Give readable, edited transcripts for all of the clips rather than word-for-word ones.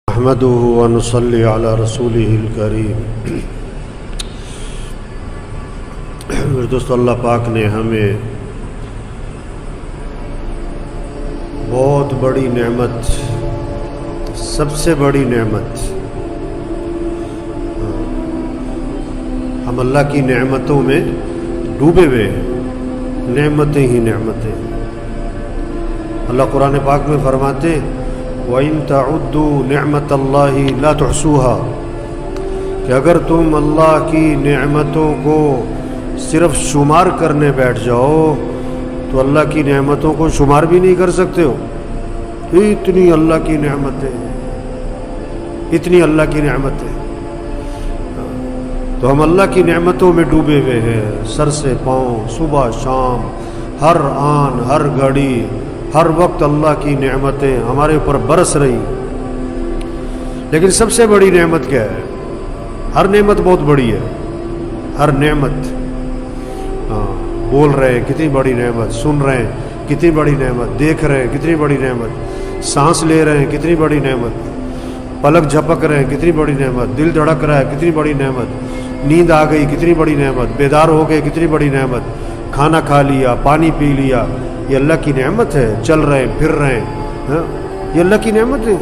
نحمده ونصلي على رسوله الكريم۔ میرے دوست، اللہ پاک نے ہمیں بہت بڑی نعمت، سب سے بڑی نعمت، ہم اللہ کی نعمتوں میں ڈوبے ہوئے ہیں، نعمتیں ہی نعمتیں۔ اللہ قرآن پاک میں فرماتے ہیں وَإِن تَعُدُّوا نِعْمَةَ اللَّهِ لَا تُحْصُوهَا، کہ اگر تم اللہ کی نعمتوں کو صرف شمار کرنے بیٹھ جاؤ تو اللہ کی نعمتوں کو شمار بھی نہیں کر سکتے ہو۔ اتنی اللہ کی نعمتیں، اتنی اللہ کی نعمتیں، تو ہم اللہ کی نعمتوں میں ڈوبے ہوئے ہیں، سر سے پاؤں، صبح شام، ہر آن ہر گھڑی ہر وقت اللہ کی نعمتیں ہمارے اوپر برس رہی۔ لیکن سب سے بڑی نعمت کیا ہے؟ ہر نعمت بہت بڑی ہے، ہر نعمت، بول رہے ہیں کتنی بڑی نعمت، سن رہے ہیں کتنی بڑی نعمت، دیکھ رہے ہیں کتنی بڑی نعمت، سانس لے رہے ہیں کتنی بڑی نعمت، پلک جھپک رہے ہیں کتنی بڑی نعمت، دل دھڑک رہا ہے کتنی بڑی نعمت، نیند آ گئی کتنی بڑی نعمت، بیدار ہو گئے کتنی بڑی نعمت، کھانا کھا لیا، پانی پی لیا، یہ اللہ کی نعمت ہے۔ چل رہے ہیں، پھر رہے ہیں، یہ اللہ کی نعمت ہے۔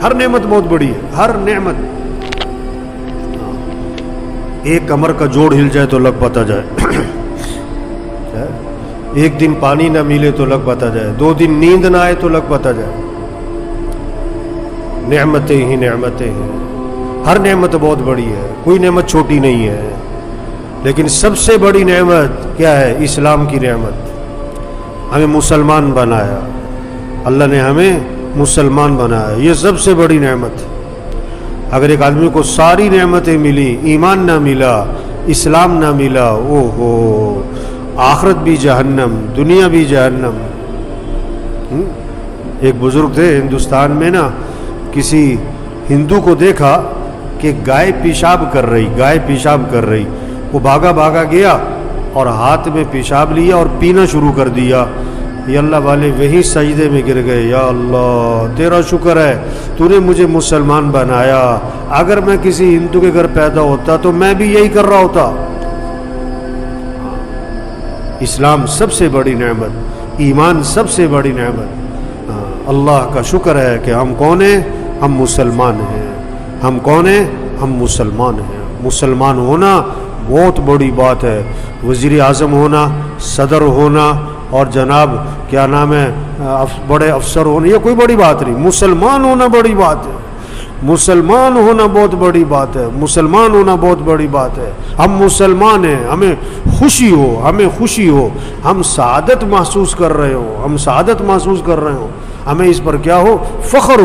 ہر نعمت بہت بڑی ہے، ہر نعمت۔ ایک کمر کا جوڑ ہل جائے تو لگ پتا جائے، ایک دن پانی نہ ملے تو لگ پتا جائے، 2 دن نیند نہ آئے تو لگ پتا جائے۔ نعمتیں ہی نعمتیں ہیں، ہر نعمت بہت بڑی ہے، کوئی نعمت چھوٹی نہیں ہے۔ لیکن سب سے بڑی نعمت کیا ہے؟ اسلام کی نعمت۔ ہمیں مسلمان بنایا، اللہ نے ہمیں مسلمان بنایا، یہ سب سے بڑی نعمت۔ اگر ایک آدمی کو ساری نعمتیں ملی، ایمان نہ ملا، اسلام نہ ملا، او ہو، آخرت بھی جہنم، دنیا بھی جہنم۔ ایک بزرگ تھے ہندوستان میں نا، کسی ہندو کو دیکھا کہ گائے پیشاب کر رہی، وہ بھاگا بھاگا گیا اور ہاتھ میں پیشاب لیا اور پینا شروع کر دیا۔ یہ اللہ والے وہی سجدے میں گر گئے، یا اللہ تیرا شکر ہے تو نے مجھے مسلمان بنایا، اگر میں کسی ہندو کے گھر پیدا ہوتا تو میں بھی یہی کر رہا ہوتا۔ اسلام سب سے بڑی نعمت، ایمان سب سے بڑی نعمت۔ اللہ کا شکر ہے کہ ہم کون ہیں؟ ہم مسلمان ہیں۔ ہم کون ہیں؟ ہم مسلمان ہیں۔ مسلمان ہونا بہت بڑی بات ہے۔ وزیر اعظم ہونا، صدر ہونا اور جناب کیا نام ہے بڑے افسر ہونا، یہ کوئی بڑی بات نہیں۔ مسلمان ہونا بڑی بات ہے، مسلمان ہونا بہت بڑی بات ہے، مسلمان ہونا بہت بڑی بات ہے۔ ہم مسلمان ہیں، ہمیں خوشی ہو، ہم سعادت محسوس کر رہے ہو، ہمیں اس پر کیا ہو؟ فخر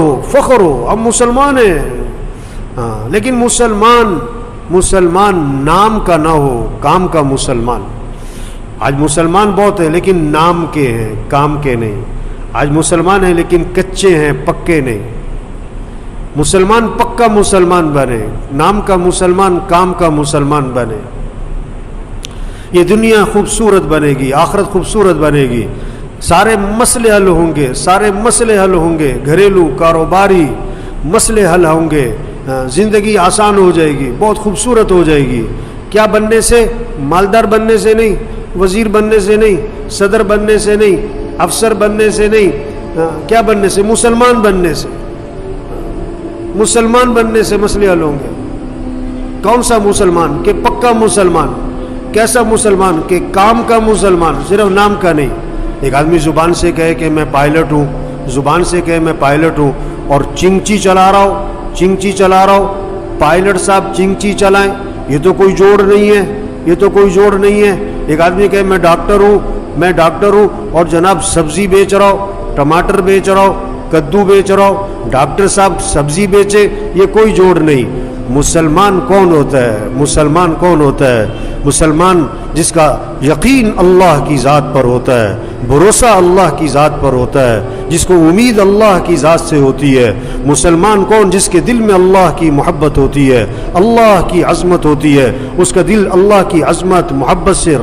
ہو، ہم مسلمان ہیں۔ لیکن مسلمان نام کا نہ ہو، کام کا مسلمان۔ آج مسلمان بہت ہیں لیکن نام کے ہیں، کام کے نہیں۔ آج مسلمان ہیں لیکن کچے ہیں، پکے نہیں۔ مسلمان پکا مسلمان بنے، نام کا مسلمان، کام کا مسلمان بنے۔ یہ دنیا خوبصورت بنے گی، آخرت خوبصورت بنے گی، سارے مسئلے حل ہوں گے، گھریلو کاروباری مسئلے حل ہوں گے، زندگی آسان ہو جائے گی، بہت خوبصورت ہو جائے گی۔ کیا بننے سے؟ مالدار بننے سے نہیں، وزیر بننے سے نہیں، صدر بننے سے نہیں، افسر بننے سے نہیں، کیا بننے سے؟ مسلمان بننے سے۔ مسلمان بننے سے مسئلے حل ہوں گے۔ کون سا مسلمان؟ کہ پکا مسلمان۔ کیسا مسلمان؟ کہ کام کا مسلمان، صرف نام کا نہیں۔ ایک آدمی زبان سے کہے کہ میں پائلٹ ہوں، اور چنگچی چلا رہا ہو، پائلٹ صاحب چنگچی چلائیں، یہ تو کوئی جوڑ نہیں ہے۔ ایک آدمی کہے میں ڈاکٹر ہوں اور جناب سبزی بیچ رہا ہوں، ٹماٹر بیچ رہا ہوں، کدو بیچ رہا ہوں، ڈاکٹر صاحب سبزی بیچے، یہ کوئی جوڑ نہیں۔ مسلمان کون ہوتا ہے؟ مسلمان جس کا یقین اللہ کی ذات پر ہوتا ہے، بھروسہ اللہ کی ذات پر ہوتا ہے، جس کو امید اللہ کی ذات سے ہوتی ہے۔ مسلمان کون؟ جس کے دل میں اللہ کی محبت ہوتی ہے، اللہ کی عظمت ہوتی ہے، اس کا دل اللہ کی عظمت محبت سے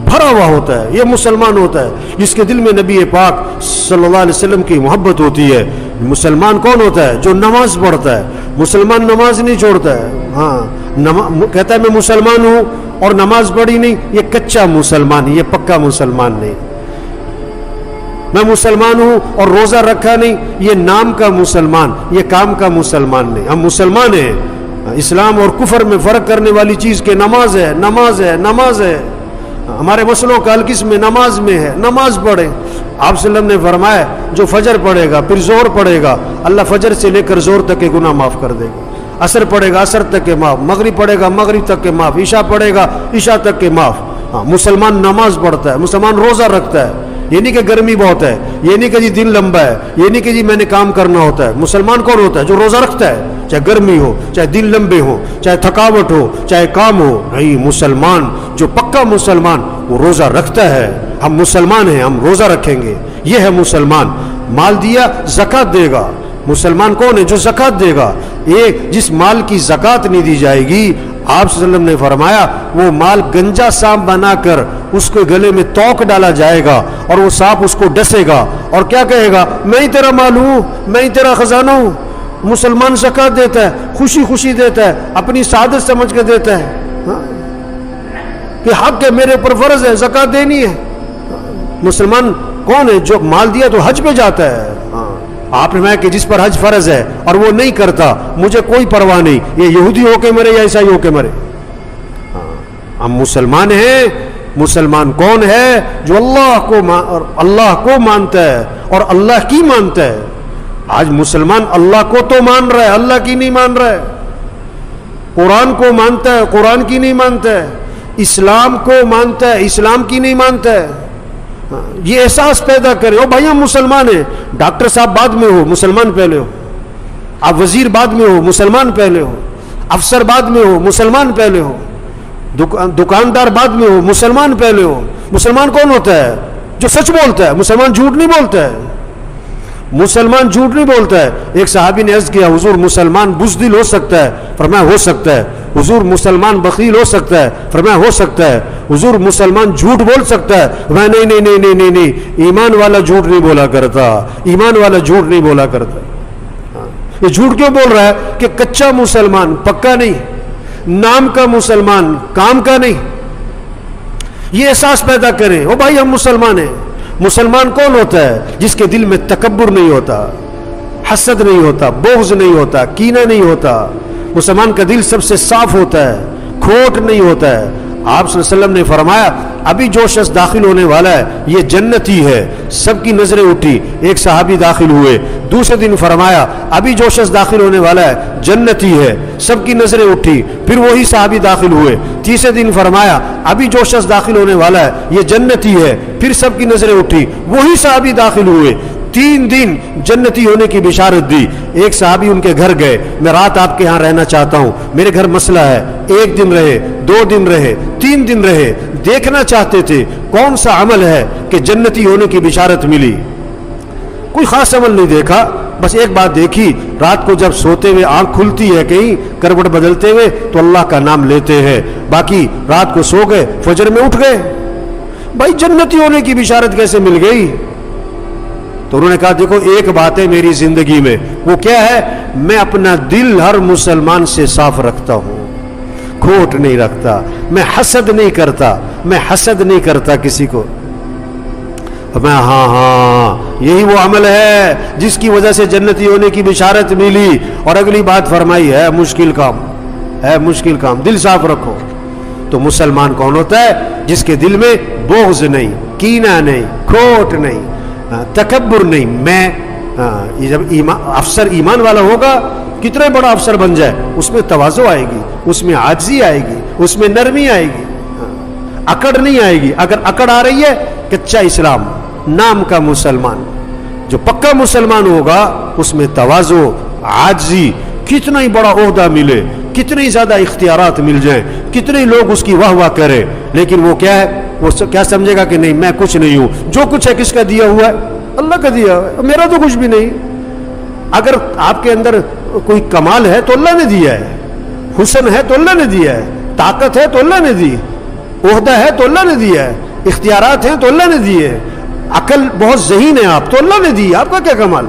بھرا ہوا ہوتا ہے، یہ مسلمان ہوتا ہے۔ جس کے دل میں نبی پاک صلی اللہ علیہ وسلم کی محبت ہوتی ہے، مسلمان کون ہوتا ہے؟ جو نماز پڑھتا ہے. مسلمان نماز نہیں چھوڑتا ہے. ہاں کہتا ہے میں مسلمان ہوں اور نماز پڑھی نہیں، یہ کچا مسلمان، یہ پکا مسلمان نہیں. میں مسلمان ہوں اور روزہ رکھا نہیں، یہ نام کا مسلمان، یہ کام کا مسلمان نہیں. ہم مسلمان ہیں. اسلام اور کفر میں فرق کرنے والی چیز کہ نماز ہے، نماز ہے، نماز ہے. ہمارے مسئلوں کا حل کس میں؟ نماز میں ہے. نماز پڑھیں. آپ صلی اللہ علیہ وسلم نے فرمایا جو فجر پڑھے گا پھر زور پڑھے گا، اللہ فجر سے لے کر زور تک کے گناہ معاف کر دے گا. عصر پڑھے گا عصر تک کے معاف، مغرب پڑھے گا مغرب تک کے معاف، عشاء پڑھے گا عشاء تک کے معاف. ہاں مسلمان نماز پڑھتا ہے، مسلمان روزہ رکھتا ہے. یہ نہیں کہ گرمی بہت ہے، یہ نہیں کہ جی دن لمبا ہے، یہ نہیں کہ جی میں نے کام کرنا ہوتا ہے. مسلمان کون ہوتا ہے؟ جو روزہ رکھتا ہے، چاہے گرمی ہو، چاہے دن لمبے ہو، چاہے تھکاوٹ ہو، چاہے کام ہو. نہیں، مسلمان جو پکا مسلمان وہ روزہ رکھتا ہے. ہم مسلمان ہیں، ہم روزہ رکھیں گے. یہ ہے مسلمان. مال دیا زکوٰۃ دے گا. مسلمان کون ہے؟ جو زکوٰۃ دے گا. ایک جس مال کی زکوٰۃ نہیں دی جائے گی، آپ صلی اللہ علیہ وسلم نے فرمایا وہ مال گنجا سانپ بنا کر اس کے گلے میں توق ڈالا جائے گا اور وہ سانپ اس کو ڈسے گا اور کیا کہے گا؟ میں ہی تیرا مال ہوں، میں ہی تیرا خزانہ ہوں. مسلمان زکوٰۃ دیتا ہے، خوشی خوشی دیتا ہے، اپنی سعادت سمجھ کے دیتا ہے. کہ حق ہے، میرے اوپر فرض ہے، زکوٰۃ دینی ہے. مسلمان کون ہے؟ جو مال دیا تو حج پہ جاتا ہے. آپ نے کہ جس پر حج فرض ہے اور وہ نہیں کرتا، مجھے کوئی پرواہ نہیں، یہ یہودی ہو کے مرے یا عیسائی ہو کے مرے. ہم مسلمان ہیں. مسلمان کون ہے؟ جو اللہ کو مانتا ہے اور اللہ کی مانتا ہے. آج مسلمان اللہ کو تو مان رہا ہے، اللہ کی نہیں مان رہا ہے. قرآن کو مانتا ہے، قرآن کی نہیں مانتا ہے. اسلام کو مانتا ہے، اسلام کی نہیں مانتا ہے. یہ احساس پیدا کرے، او بھائی ہم مسلمان ہیں. ڈاکٹر صاحب بعد میں ہو، مسلمان پہلے ہو. آپ وزیر بعد میں ہو، مسلمان پہلے ہو. افسر بعد میں ہو، مسلمان پہلے ہو. دکاندار بعد میں ہو، مسلمان پہلے ہو. مسلمان کون ہوتا ہے؟ جو سچ بولتا ہے. مسلمان جھوٹ نہیں بولتا ہے. مسلمان جھوٹ نہیں بولتا ہے. ایک صحابی نے عرض کیا حضور مسلمان بزدل ہو سکتا ہے؟ فرمایا ہو سکتا ہے. حضور مسلمان بخیل ہو سکتا ہے؟ فرمایا ہو سکتا ہے. حضور مسلمان جھوٹ بول سکتا ہے؟ فرمایا نہیں نہیں نہیں نہیں نہیں نہیں، ایمان والا جھوٹ نہیں بولا کرتا، ایمان والا جھوٹ نہیں بولا کرتا. یہ جھوٹ کیوں بول رہا ہے؟ کہ کچا مسلمان، پکا نہیں، نام کا مسلمان، کام کا نہیں. یہ احساس پیدا کریں، او بھائی ہم مسلمان ہیں. مسلمان کون ہوتا ہے؟ جس کے دل میں تکبر نہیں ہوتا، حسد نہیں ہوتا، بغض نہیں ہوتا، کینہ نہیں ہوتا. مسلمان کا دل سب سے صاف ہوتا ہے، کھوٹ نہیں ہوتا ہے. آپ صلی اللہ علیہ وسلم نے فرمایا ابھی جو شخص داخل ہونے والا ہے یہ جنتی ہے. سب کی نظریں اٹھی، ایک صحابی داخل ہوئے. دوسرے دن فرمایا ابھی جو شخص داخل ہونے والا ہے جنتی ہے. سب کی نظریں اٹھی، پھر وہی صحابی داخل ہوئے. تیسرے دن فرمایا ابھی جو شخص داخل ہونے والا ہے یہ جنتی ہے. پھر سب کی نظریں اٹھی، وہی صحابی داخل ہوئے. 3 دن جنتی ہونے کی بشارت دی. ایک صحابی ان کے گھر گئے، میں رات آپ کے ہاں رہنا چاہتا ہوں، میرے گھر مسئلہ ہے. 1 دن رہے، 2 دن رہے، 3 دن رہے. دیکھنا چاہتے تھے کون سا عمل ہے کہ جنتی ہونے کی بشارت ملی. کوئی خاص عمل نہیں دیکھا، بس ایک بات دیکھی، رات کو جب سوتے ہوئے آنکھ کھلتی ہے کہیں کروٹ بدلتے ہوئے تو اللہ کا نام لیتے ہیں. باقی رات کو سو گئے، فجر میں اٹھ گئے. بھائی جنتی ہونے کی بشارت کیسے مل گئی؟ تو انہوں نے کہا دیکھو ایک بات ہے میری زندگی میں، وہ کیا ہے؟ میں اپنا دل ہر مسلمان سے صاف رکھتا ہوں، کھوٹ نہیں رکھتا. میں حسد نہیں کرتا، میں حسد نہیں کرتا کسی کو. میں ہاں یہی وہ عمل ہے جس کی وجہ سے جنتی ہونے کی بشارت ملی. اور اگلی بات فرمائی ہے مشکل کام ہے، مشکل کام، دل صاف رکھو. تو مسلمان کون ہوتا ہے؟ جس کے دل میں بغض نہیں، کینہ نہیں، کھوٹ نہیں، تکبر نہیں. میں جب افسر ایمان والا ہوگا، کتنا بڑا افسر بن جائے اس میں تواضع آئے گی، اس میں عاجزی آئے گی، اس میں نرمی آئے گی، اکڑ نہیں آئے گی. اگر اکڑ آ رہی ہے کچا اسلام، نام کا مسلمان. جو پکا مسلمان ہوگا اس میں تواضع، عاجزی، کتنا ہی بڑا عہدہ ملے، کتنے زیادہ اختیارات مل جائیں، کتنے لوگ اس کی واہ واہ کریں، لیکن وہ کیا ہے؟ وہ کیا سمجھے گا کہ نہیں میں کچھ نہیں ہوں. جو کچھ ہے کس کا دیا ہوا ہے؟ اللہ کا دیا ہوا ہے، میرا تو کچھ بھی نہیں. اگر آپ کے اندر کوئی کمال ہے تو اللہ نے دیا ہے، حسن ہے تو اللہ نے دیا ہے، طاقت ہے تو اللہ نے دی، عہدہ ہے تو اللہ نے دیا ہے، اختیارات ہیں تو اللہ نے دیے، عقل بہت ذہین ہے آپ تو اللہ نے دی. آپ کا کیا کمال؟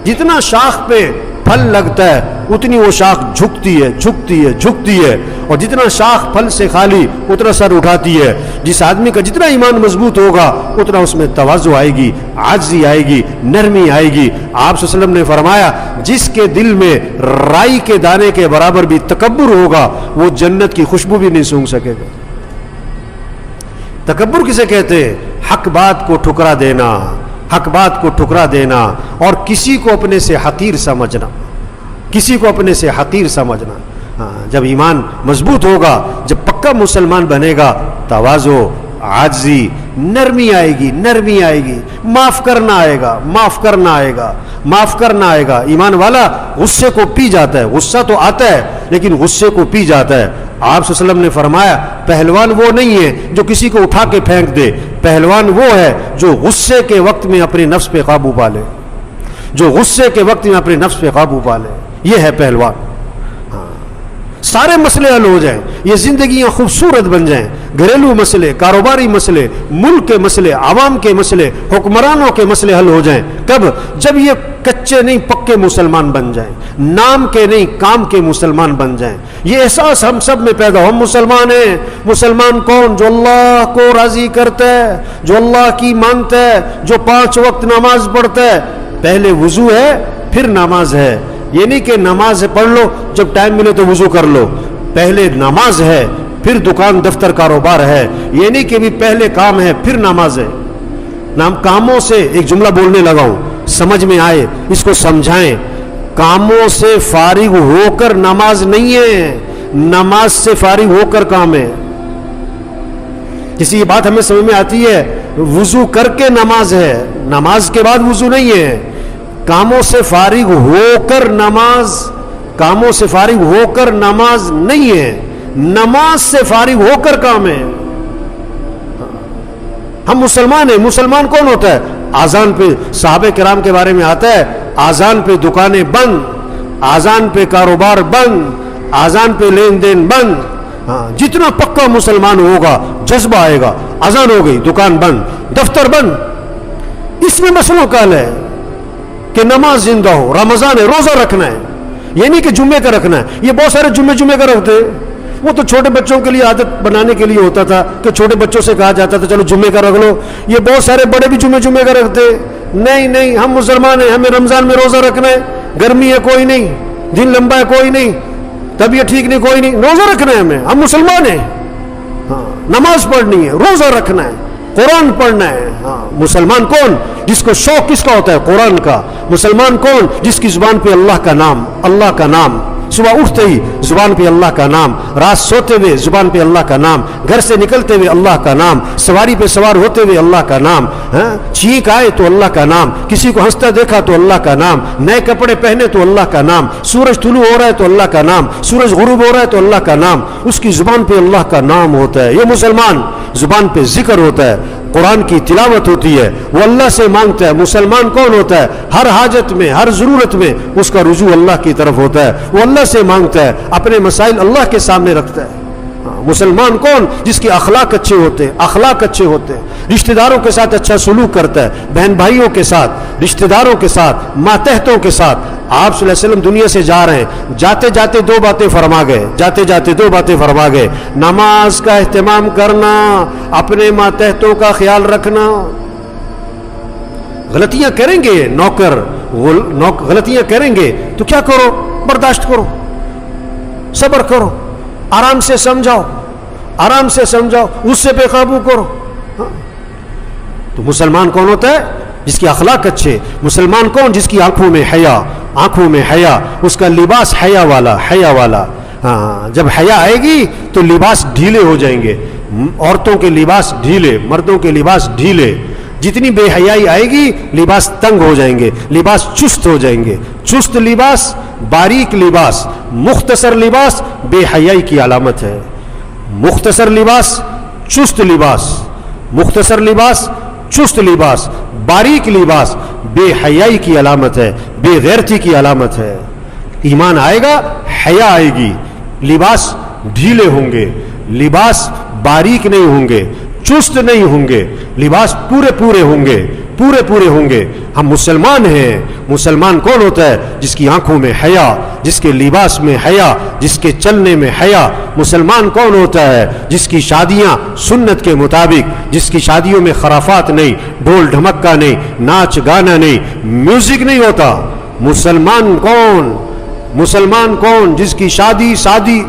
جتنا شاخ پہ پھل لگتا ہے اتنی وہ شاخ جھکتی ہے جھکتی ہے جھکتی ہے، اور جتنا شاخ پھل سے خالی اتنا سر اٹھاتی ہے۔ جس آدمی کا جتنا ایمان مضبوط ہوگا اتنا اس میں تواضع آئے گی، عاجزی آئے گی، نرمی آئے گی۔ آپ صلی اللہ علیہ وسلم نے فرمایا جس کے دل میں رائی کے دانے کے برابر بھی تکبر ہوگا وہ جنت کی خوشبو بھی نہیں سونگھ سکے گا۔ تکبر کسے کہتے ہیں؟ حق بات کو ٹھکرا دینا، حق بات کو ٹھکرا دینا، اور کسی کو اپنے سے حقیر سمجھنا، کسی کو اپنے سے حقیر سمجھنا۔ جب ایمان مضبوط ہوگا، جب پکا مسلمان بنے گا، تواضع، عاجزی، نرمی آئے گی، نرمی آئے گی، معاف کرنا آئے گا، معاف کرنا آئے گا، معاف کرنا آئے گا۔ ایمان والا غصے کو پی جاتا ہے، غصہ تو آتا ہے لیکن غصے کو پی جاتا ہے۔ آپ صلی اللہ علیہ وسلم نے فرمایا پہلوان وہ نہیں ہے جو کسی کو اٹھا کے پھینک دے، پہلوان وہ ہے جو غصے کے وقت میں اپنے نفس پہ قابو پا لے، جو غصے کے وقت میں اپنے نفس پہ قابو پا لے، یہ ہے پہلوان۔ سارے مسئلے حل ہو جائیں، یہ زندگیاں خوبصورت بن جائیں، گھریلو مسئلے، کاروباری مسئلے، ملک کے مسئلے، عوام کے مسئلے، حکمرانوں کے مسئلے حل ہو جائیں۔ کب؟ جب یہ کچے نہیں پکے مسلمان بن جائیں، نام کے نہیں کام کے مسلمان بن جائیں۔ یہ احساس ہم سب میں پیدا ہو، ہم مسلمان ہیں۔ مسلمان کون؟ جو اللہ کو راضی کرتا ہے، جو اللہ کی مانتا ہے، جو 5 وقت نماز پڑھتا ہے۔ پہلے وضو ہے پھر نماز ہے، یہ نہیں کہ نماز پڑھ لو جب ٹائم ملے تو وضو کر لو۔ پہلے نماز ہے پھر دکان دفتر کاروبار ہے، یہ نہیں کہ بھی پہلے کام ہے پھر نماز ہے۔ نام کاموں سے ایک جملہ بولنے لگا ہوں، سمجھ میں آئے اس کو سمجھائیں۔ کاموں سے فارغ ہو کر نماز نہیں ہے، نماز سے فارغ ہو کر کام ہے۔ کسی یہ بات ہمیں سمجھ میں آتی ہے؟ وضو کر کے نماز ہے، نماز کے بعد وضو نہیں ہے۔ کاموں سے فارغ ہو کر نماز، کاموں سے فارغ ہو کر نماز نہیں ہے، نماز سے فارغ ہو کر کام ہے۔ ہم مسلمان ہیں۔ مسلمان کون ہوتا ہے؟ آذان پہ، صحابہ کرام کے بارے میں آتا ہے آذان پہ دکانیں بند، آذان پہ کاروبار بند، آذان پہ لین دین بند۔ جتنا پکا مسلمان ہوگا جذبہ آئے گا، اذان ہو گئی دکان بند، دفتر بند۔ اس میں مسئلوں کا حل ہے کہ نماز زندہ ہو، رمضان ہے روزہ رکھنا ہے، یہ نہیں کہ جمعے کا رکھنا ہے۔ یہ بہت سارے جمعے کا رکھتے ہیں، وہ تو چھوٹے بچوں کے لیے عادت بنانے کے لیے ہوتا تھا کہ چھوٹے بچوں سے کہا جاتا تھا چلو جمعے کا رکھ لو۔ یہ بہت سارے بڑے بھی جمعے کا رکھتے ہیں۔ نہیں، ہم مسلمان ہیں، ہمیں رمضان میں روزہ رکھنا ہے۔ گرمی ہے کوئی نہیں، دن لمبا ہے کوئی نہیں، طبیعت ٹھیک نہیں کوئی نہیں، روزہ رکھنا ہے ہمیں، ہم مسلمان ہیں۔ نماز پڑھنی ہے، روزہ رکھنا ہے، قرآن پڑھنا ہے۔ مسلمان کون؟ جس کو شوق کس کا ہوتا ہے؟ قرآن کا۔ مسلمان کون؟ جس کی زبان پہ اللہ کا نام، اللہ کا نام، صبح اٹھتے ہی زبان پہ اللہ کا نام، رات سوتے ہوئے زبان پہ اللہ کا نام، گھر سے نکلتے ہوئے اللہ کا نام، سواری پہ سوار ہوتے ہوئے اللہ کا نام، چھینک آئے تو اللہ کا نام، کسی کو ہنستا دیکھا تو اللہ کا نام، نئے کپڑے پہنے تو اللہ کا نام، سورج طلوع ہو رہا ہے تو اللہ کا نام، سورج غروب ہو رہا ہے تو اللہ کا نام، اس کی زبان پہ اللہ کا نام ہوتا ہے۔ یہ مسلمان زبان پہ ذکر ہوتا ہے، قرآن کی تلاوت ہوتی ہے، وہ اللہ سے مانگتا ہے۔ مسلمان کون ہوتا ہے؟ ہر حاجت میں، ہر ضرورت میں اس کا رجوع اللہ کی طرف ہوتا ہے، وہ اللہ سے مانگتا ہے، اپنے مسائل اللہ کے سامنے رکھتا ہے۔ مسلمان کون؟ جس کے اخلاق اچھے ہوتے ہیں، اخلاق اچھے ہوتے ہیں، رشتہ داروں کے ساتھ اچھا سلوک کرتا ہے، بہن بھائیوں کے ساتھ، رشتہ داروں کے ساتھ، ماتحتوں کے ساتھ۔ آپ صلی اللہ علیہ وسلم دنیا سے جا رہے ہیں، جاتے جاتے 2 باتیں فرما گئے، جاتے جاتے 2 باتیں فرما گئے۔ نماز کا اہتمام کرنا، اپنے ماتحتوں کا خیال رکھنا۔ غلطیاں کریں گے نوکر، غلطیاں کریں گے تو کیا کرو؟ برداشت کرو، صبر کرو، آرام سے سمجھاؤ، آرام سے سمجھاؤ، غصے پہ قابو کرو۔ تو مسلمان کون ہوتا ہے؟ جس کے اخلاق اچھے۔ مسلمان کون؟ جس کی آنکھوں میں حیا، آنکھوں میں حیا، اس کا لباس حیا والا، حیا والا۔ جب حیا آئے گی تو لباس ڈھیلے ہو جائیں گے، عورتوں کے لباس ڈھیلے، مردوں کے لباس ڈھیلے۔ جتنی بے حیائی آئے گی لباس تنگ ہو جائیں گے، لباس چست ہو جائیں گے۔ چست لباس، باریک لباس، مختصر لباس بے حیائی کی علامت ہے۔ مختصر لباس، چست لباس، مختصر لباس، چست لباس، باریک لباس بے حیائی کی علامت ہے، بے غیرتی کی علامت ہے۔ ایمان آئے گا، حیا آئے گی، لباس ڈھیلے ہوں گے، لباس باریک نہیں ہوں گے، چست نہیں ہوں گے، لباس پورے ہوں گے، پورے پورے ہوں گے. ہم مسلمان ہیں. مسلمان کون ہوتا ہے؟ جس کی آنکھوں میں حیا، جس کے لباس میں حیا، جس کے چلنے میں حیا. مسلمان کون ہوتا ہے؟ جس کی شادیاں سنت کے مطابق، جس کی شادیوں میں خرافات نہیں، ڈھول ڈھمکا نہیں، ناچ گانا نہیں، میوزک نہیں ہوتا. مسلمان کون؟ مسلمان کون؟ جس کی شادی سادی،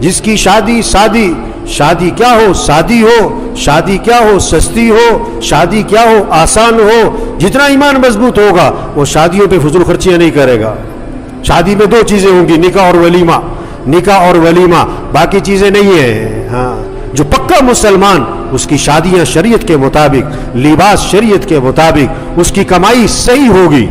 جس کی شادی سادی. شادی کیا ہو؟ سادی ہو. شادی کیا ہو؟ سستی ہو. شادی کیا ہو؟ آسان ہو. جتنا ایمان مضبوط ہوگا وہ شادیوں پہ فضول خرچیاں نہیں کرے گا. شادی میں 2 چیزیں ہوں گی، نکاح اور ولیمہ. نکاح اور ولیمہ، باقی چیزیں نہیں ہیں. ہاں، جو پکا مسلمان، اس کی شادیاں شریعت کے مطابق، لباس شریعت کے مطابق، اس کی کمائی صحیح ہوگی،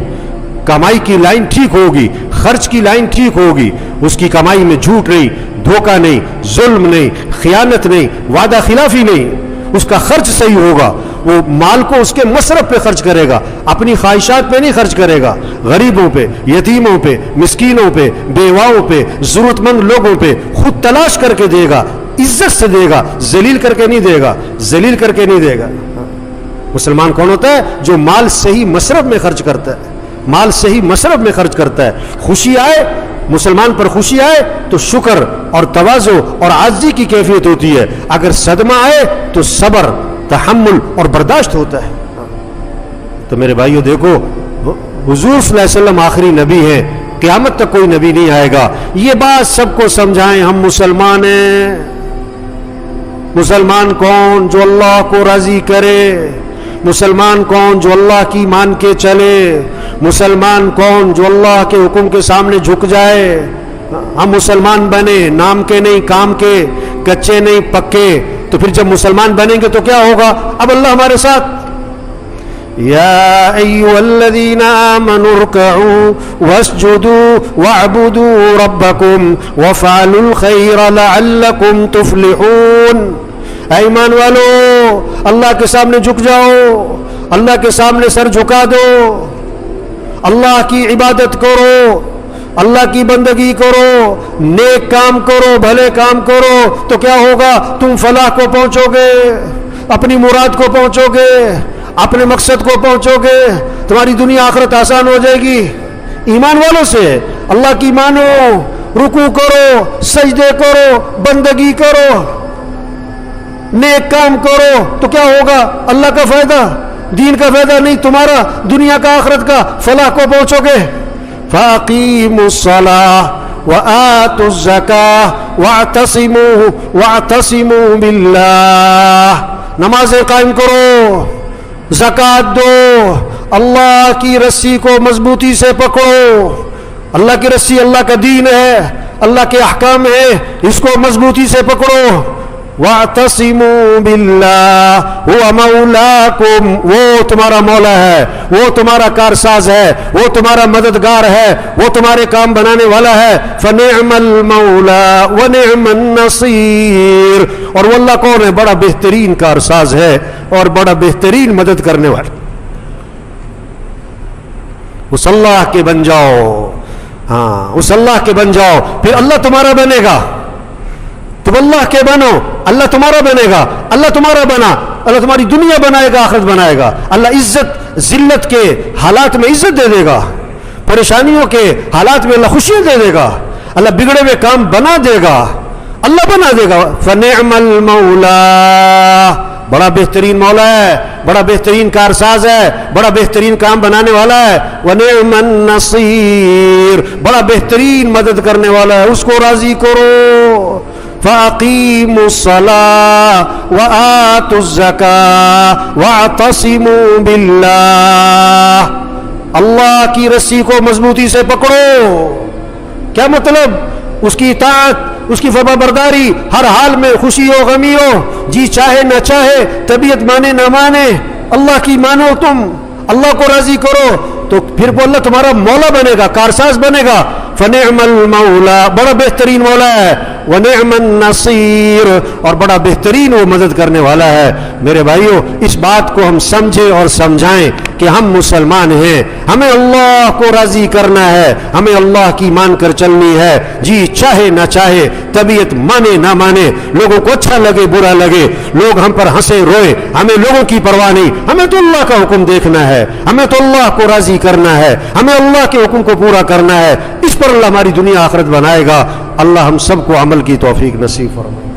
کمائی کی لائن ٹھیک ہوگی، خرچ کی لائن ٹھیک ہوگی. اس کی کمائی میں جھوٹ نہیں، دھوکہ نہیں، ظلم نہیں، خیانت نہیں، وعدہ خلافی نہیں. اس کا خرچ صحیح ہوگا. وہ مال کو اس کے مصرف پہ خرچ کرے گا، اپنی خواہشات پہ نہیں خرچ کرے گا. غریبوں پہ، یتیموں پہ، مسکینوں پہ، بیواؤں پہ، ضرورت مند لوگوں پہ خود تلاش کر کے دے گا، عزت سے دے گا، ذلیل کر کے نہیں دے گا. ذلیل کر کے نہیں دے گا. مسلمان کون ہوتا ہے؟ جو مال صحیح مصرف میں خرچ کرتا ہے. مال صحیح مصرف میں خرچ کرتا ہے. خوشی آئے، مسلمان پر خوشی آئے تو شکر اور تواضع اور عاجزی کی کیفیت ہوتی ہے. اگر صدمہ آئے تو صبر، تحمل اور برداشت ہوتا ہے. تو میرے بھائیو دیکھو، حضور صلی اللہ علیہ وسلم آخری نبی ہیں، قیامت تک کوئی نبی نہیں آئے گا. یہ بات سب کو سمجھائیں، ہم مسلمان ہیں. مسلمان کون؟ جو اللہ کو راضی کرے. مسلمان کون؟ جو اللہ کی مان کے چلے. مسلمان کون؟ جو اللہ کے حکم کے سامنے جھک جائے. ہم مسلمان بنے، نام کے نہیں کام کے، کچے نہیں پکے. تو پھر جب مسلمان بنیں گے تو کیا ہوگا؟ اب اللہ ہمارے ساتھ. یا ایھا الذین آمنوا ارکعوا واسجدوا واعبدوا ربکم وافعلوا الخیر لعلکم تفلحون. اے ایمان والو، اللہ کے سامنے جھک جاؤ، اللہ کے سامنے سر جھکا دو، اللہ کی عبادت کرو، اللہ کی بندگی کرو، نیک کام کرو، بھلے کام کرو. تو کیا ہوگا؟ تم فلاح کو پہنچو گے، اپنی مراد کو پہنچو گے، اپنے مقصد کو پہنچو گے. تمہاری دنیا آخرت آسان ہو جائے گی. ایمان والوں سے اللہ کی مانو، رکوع کرو، سجدے کرو، بندگی کرو، نیک کام کرو. تو کیا ہوگا؟ اللہ کا فائدہ، دین کا فائدہ نہیں، تمہارا دنیا کا آخرت کا فلاح کو پہنچو گے. فَأَقِيمُوا الصَّلَاةَ وَآتُوا الزَّكَاةَ وَاعْتَصِمُوا بِاللَّهِ. نمازیں قائم کرو، زکوٰۃ دو، اللہ کی رسی کو مضبوطی سے پکڑو. اللہ کی رسی اللہ کا دین ہے، اللہ کے احکام ہے، اس کو مضبوطی سے پکڑو. وَاعْتَصِمُوا بِاللَّهِ هُوَ مَوْلَاكُمْ. وہ تمہارا مولا ہے، وہ تمہارا کارساز ہے، وہ تمہارا مددگار ہے، وہ تمہارے کام بنانے والا ہے. فَنِعْمَ الْمَوْلَى وَنِعْمَ النَّصِيرُ. اور وہ اللہ کون ہے؟ بڑا بہترین کارساز ہے اور بڑا بہترین مدد کرنے والا. اس اللہ کے بن جاؤ. ہاں، اس اللہ کے بن جاؤ، پھر اللہ تمہارا بنے گا. تم اللہ کے بنو، اللہ تمہارا بنے گا. اللہ تمہارا بنا، اللہ تمہاری دنیا بنائے گا، آخرت بنائے گا. اللہ عزت ذلت کے حالات میں عزت دے دے گا، پریشانیوں کے حالات میں اللہ خوشی دے دے گا. اللہ بگڑے ہوئے کام بنا دے گا، اللہ بنا دے گا. فنعم المولا. بڑا بہترین مولا ہے، بڑا بہترین کارساز ہے، بڑا بہترین کام بنانے والا ہے. ونعم النصیر. بڑا بہترین مدد کرنے والا ہے، اس کو راضی کرو. فَأَقِيمُوا الصَّلَاةَ وَآتُوا الزَّكَاةَ وَاعْتَصِمُوا بِاللَّهِ. اللہ کی رسی کو مضبوطی سے پکڑو. کیا مطلب؟ اس کی اطاعت، اس کی فرما برداری، ہر حال میں خوشی ہو غمی ہو، جی چاہے نہ چاہے، طبیعت مانے نہ مانے، اللہ کی مانو. تم اللہ کو راضی کرو تو پھر وہ اللہ تمہارا مولا بنے گا، کارساز بنے گا. فنعم المولا. بڑا بہترین مولا ہے. وَنِعْمَ النَّصِيرُ، اور بڑا بہترین وہ مدد کرنے والا ہے۔ میرے بھائیوں، اس بات کو ہم سمجھیں اور سمجھائیں کہ ہم مسلمان ہیں، ہمیں اللہ کو راضی کرنا ہے، ہمیں اللہ کی مان کر چلنی ہے، جی چاہے نہ چاہے، طبیعت مانے نہ مانے، لوگوں کو اچھا لگے برا لگے، لوگ ہم پر ہنسے روئے، ہمیں لوگوں کی پرواہ نہیں، ہمیں تو اللہ کا حکم دیکھنا ہے، ہمیں تو اللہ کو راضی کرنا ہے، ہمیں اللہ کے حکم کو پورا کرنا ہے۔ اس پر اللہ ہماری دنیا آخرت بنائے گا۔ اللہ ہم سب کو عمل کی توفیق نصیب فرمائے۔